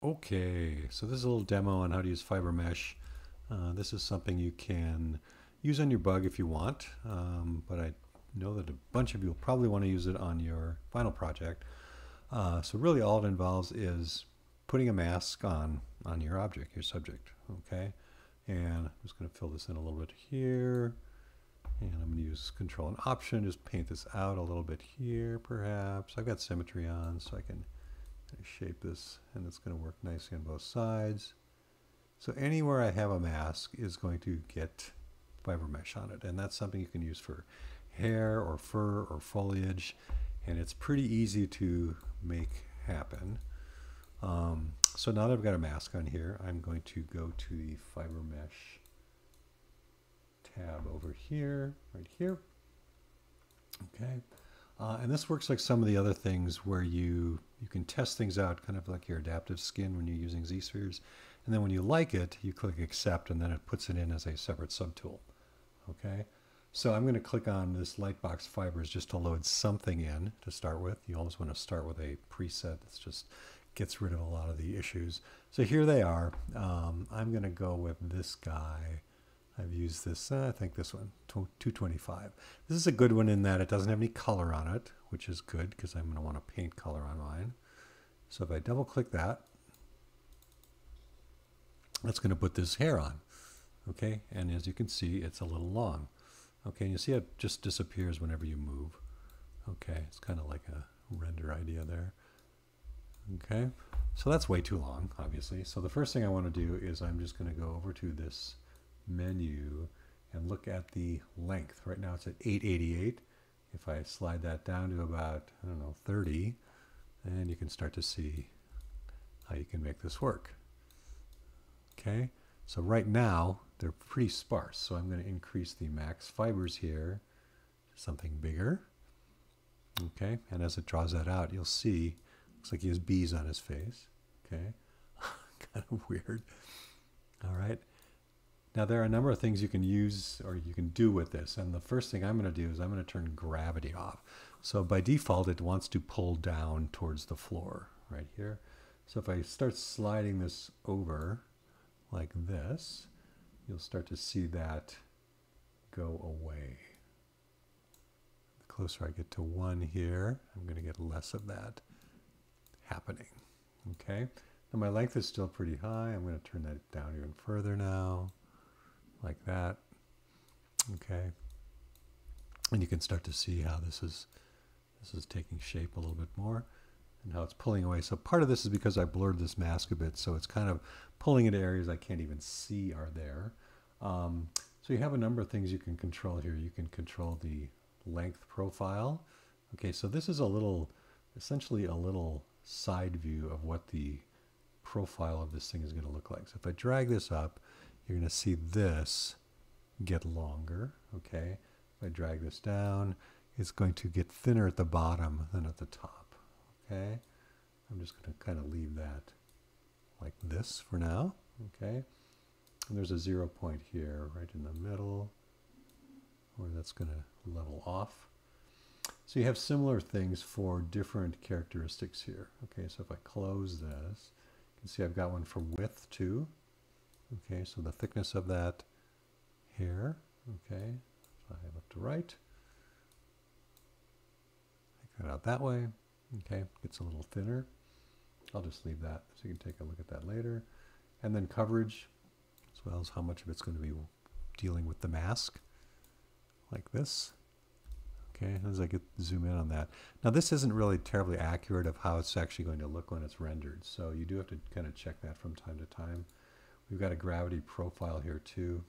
Okay, so this is a little demo on how to use Fibermesh. This is something you can use on your bug if you want, but I know that a bunch of you will probably want to use it on your final project. So really all it involves is putting a mask on your object, your subject, okay? And I'm just going to fill this in a little bit here, and I'm going to use Control and Option, just paint this out a little bit here perhaps. I've got symmetry on so I can shape this, and it's going to work nicely on both sides. So anywhere I have a mask is going to get Fibermesh on it, and that's something you can use for hair or fur or foliage, and it's pretty easy to make happen. So now that I've got a mask on here, I'm going to go to the Fibermesh tab over here, right here. Okay. And this works like some of the other things where you can test things out, kind of like your adaptive skin when you're using Z-spheres. And then when you like it, you click accept, and then it puts it in as a separate subtool. Okay, so I'm going to click on this Lightbox Fibers just to load something in to start with. You always want to start with a preset that just gets rid of a lot of the issues. So here they are. I'm going to go with this guy. I've used this, I think this one, 225. This is a good one in that it doesn't have any color on it, which is good because I'm going to want to paint color on mine. So if I double click that, that's going to put this hair on. Okay, and as you can see, it's a little long. Okay, and you see it just disappears whenever you move. Okay, it's kind of like a render idea there. Okay, so that's way too long, obviously. So the first thing I want to do is I'm just going to go over to this menu and look at the length. Right now it's at 888. If I slide that down to about, I don't know, 30, then you can start to see how you can make this work. Okay, so right now they're pretty sparse, so I'm going to increase the max fibers here to something bigger. Okay, and as it draws that out, you'll see, looks like he has bees on his face. Okay, kind of weird. All right. Now there are a number of things you can use or you can do with this, and the first thing I'm going to do is I'm going to turn gravity off. So by default it wants to pull down towards the floor right here. So if I start sliding this over like this, you'll start to see that go away. The closer I get to 1 here, I'm going to get less of that happening. Okay, now my length is still pretty high. I'm going to turn that down even further now, like that. Okay, and you can start to see how this is taking shape a little bit more and how it's pulling away. So part of this is because I blurred this mask a bit, so it's kind of pulling into areas I can't even see are there. So you have a number of things you can control here. You can control the length profile. Okay, so this is a little, essentially a little side view of what the profile of this thing is going to look like. So if I drag this up, you're going to see this get longer. Okay, if I drag this down, it's going to get thinner at the bottom than at the top. Okay, I'm just going to kind of leave that like this for now. Okay, and there's a 0 point here right in the middle where that's going to level off. So you have similar things for different characteristics here. Okay, so if I close this, you can see I've got one for width too. Okay, so the thickness of that here. Okay, so I have up to right. Take that out that way. Okay, gets a little thinner. I'll just leave that so you can take a look at that later. And then coverage, as well as how much of it's going to be dealing with the mask, like this. Okay, as I get zoom in on that. Now this isn't really terribly accurate of how it's actually going to look when it's rendered, so you do have to kind of check that from time to time. We've got a gravity profile here too,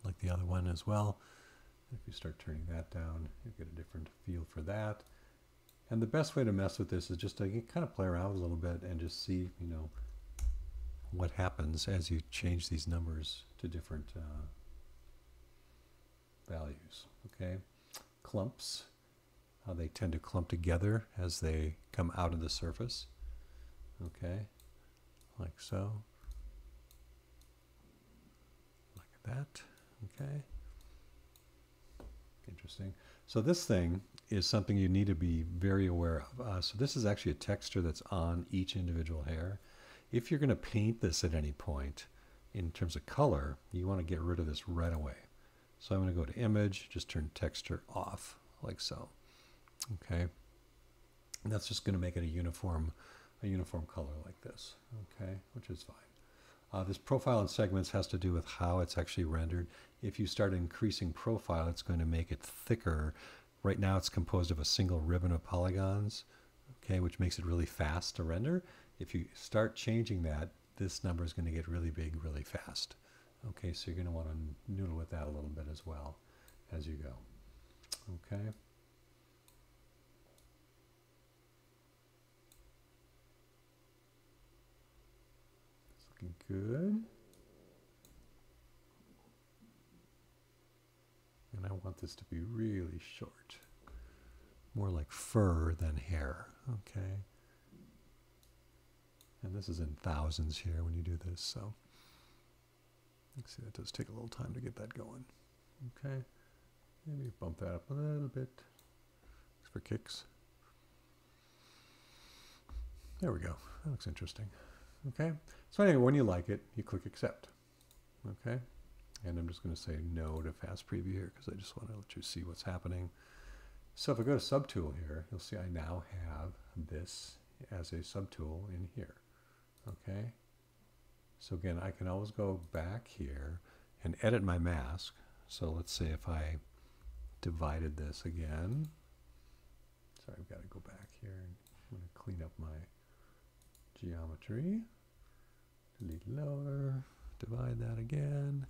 like the other one as well. If you start turning that down, you get a different feel for that. And the best way to mess with this is just to kind of play around a little bit and just see, you know, what happens as you change these numbers to different values. Okay, clumps, how they tend to clump together as they come out of the surface. Okay, like so, like that. Okay, interesting. So this thing is something you need to be very aware of. So this is actually a texture that's on each individual hair. If you're going to paint this at any point in terms of color, you want to get rid of this right away. So I'm going to go to image, just turn texture off like so. Okay. And that's just going to make it a uniform color like this. Okay, which is fine. This profile and segments has to do with how it's actually rendered. If you start increasing profile, it's going to make it thicker. Right now it's composed of a single ribbon of polygons, okay, which makes it really fast to render. If you start changing that, this number is going to get really big really fast. Okay, so you're going to want to noodle with that a little bit as well as you go. Okay. It's looking good. And I want this to be really short. More like fur than hair, okay? And this is in thousands here when you do this, so let's see, that does take a little time to get that going. Okay, maybe bump that up a little bit just for kicks. There we go, that looks interesting. Okay, so anyway, when you like it, you click accept. Okay, and I'm just going to say no to fast preview here because I just want to let you see what's happening. So if I go to subtool here, you'll see I now have this as a subtool in here. Okay, so again, I can always go back here and edit my mask. So let's say if I divided this again. Sorry, I've got to go back here and I'm going to clean up my geometry. Delete lower, divide that again.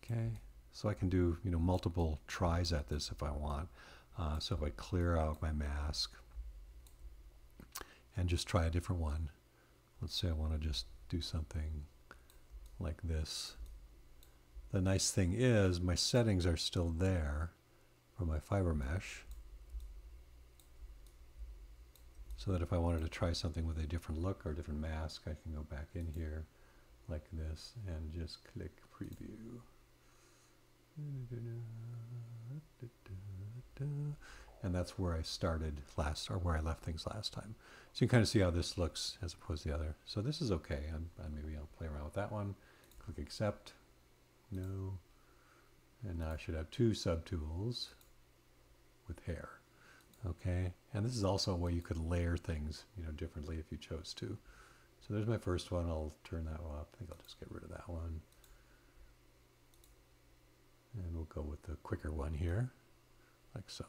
Okay, so I can do, you know, multiple tries at this if I want. So if I clear out my mask and just try a different one, let's say I want to just do something like this. The nice thing is my settings are still there for my Fibermesh, so that if I wanted to try something with a different look or a different mask, I can go back in here like this and just click preview. And that's where I started last, or where I left things last time. So you can kind of see how this looks as opposed to the other. So this is okay. Maybe I'll play around with that one. Click accept. No. And now I should have two subtools with hair. Okay. And this is also a way you could layer things, you know, differently if you chose to. So there's my first one. I'll turn that one up. I think I'll just get rid of that one. And we'll go with the quicker one here, like so.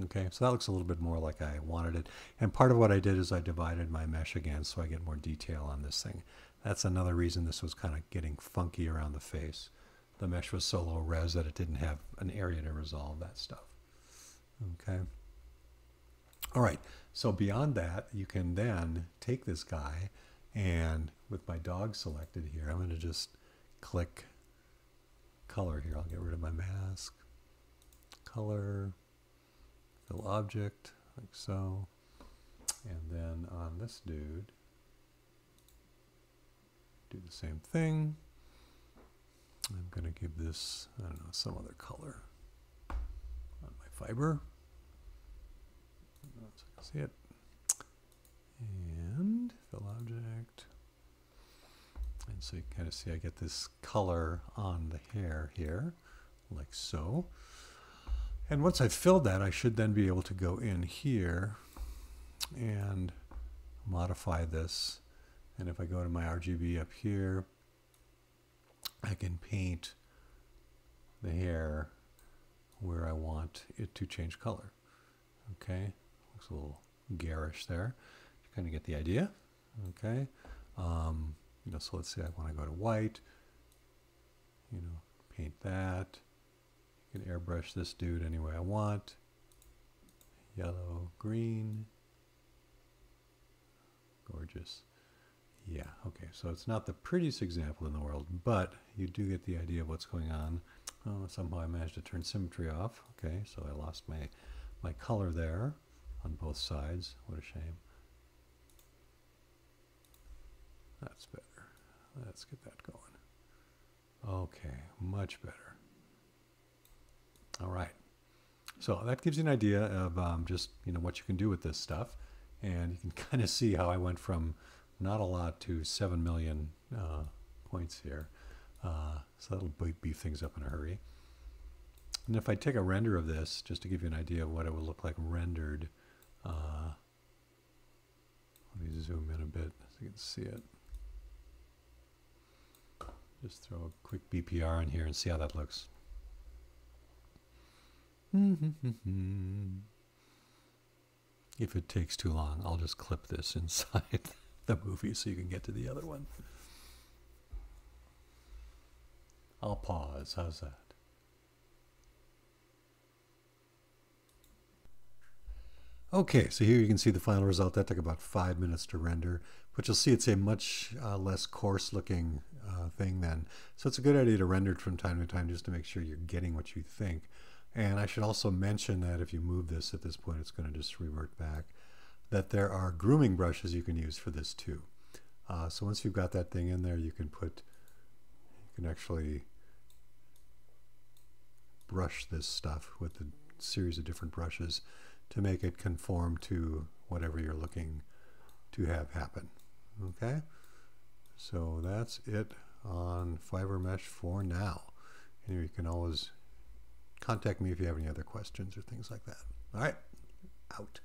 Okay, so that looks a little bit more like I wanted it. And part of what I did is I divided my mesh again so I get more detail on this thing. That's another reason this was kind of getting funky around the face. The mesh was so low res that it didn't have an area to resolve that stuff. Okay. All right, so beyond that, you can then take this guy and with my dog selected here, I'm going to just click color here. I'll get rid of my mask. Color, fill object, like so. And then on this dude, do the same thing. I'm going to give this, I don't know, some other color on my fiber. So I can see it. And fill object. And so you kind of see I get this color on the hair here, like so. And once I've filled that, I should then be able to go in here and modify this. And if I go to my RGB up here, I can paint the hair where I want it to change color. Okay, looks a little garish there. You kind of get the idea. Okay. You know, so let's say I want to go to white, you know, paint that. You can airbrush this dude any way I want. Yellow, green. Gorgeous. Yeah, okay, so it's not the prettiest example in the world, but you do get the idea of what's going on. Oh, somehow I managed to turn symmetry off. Okay, so I lost my color there on both sides. What a shame. That's better. Let's get that going. Okay, much better. All right. So that gives you an idea of just what you can do with this stuff, and you can kind of see how I went from not a lot to 7 million points here. So that'll beef things up in a hurry. And if I take a render of this, just to give you an idea of what it would look like rendered, let me zoom in a bit so you can see it. Just throw a quick BPR in here and see how that looks. If it takes too long, I'll just clip this inside the movie so you can get to the other one. I'll pause. How's that? Okay, so here you can see the final result. That took about 5 minutes to render, but you'll see it's a much less coarse looking thing then. So it's a good idea to render it from time to time just to make sure you're getting what you think. And I should also mention that if you move this at this point, it's going to just revert back, that there are grooming brushes you can use for this too. So once you've got that thing in there, you can actually brush this stuff with a series of different brushes to make it conform to whatever you're looking to have happen. Okay, so that's it on Fibermesh for now. And you can always contact me if you have any other questions or things like that. All right, out.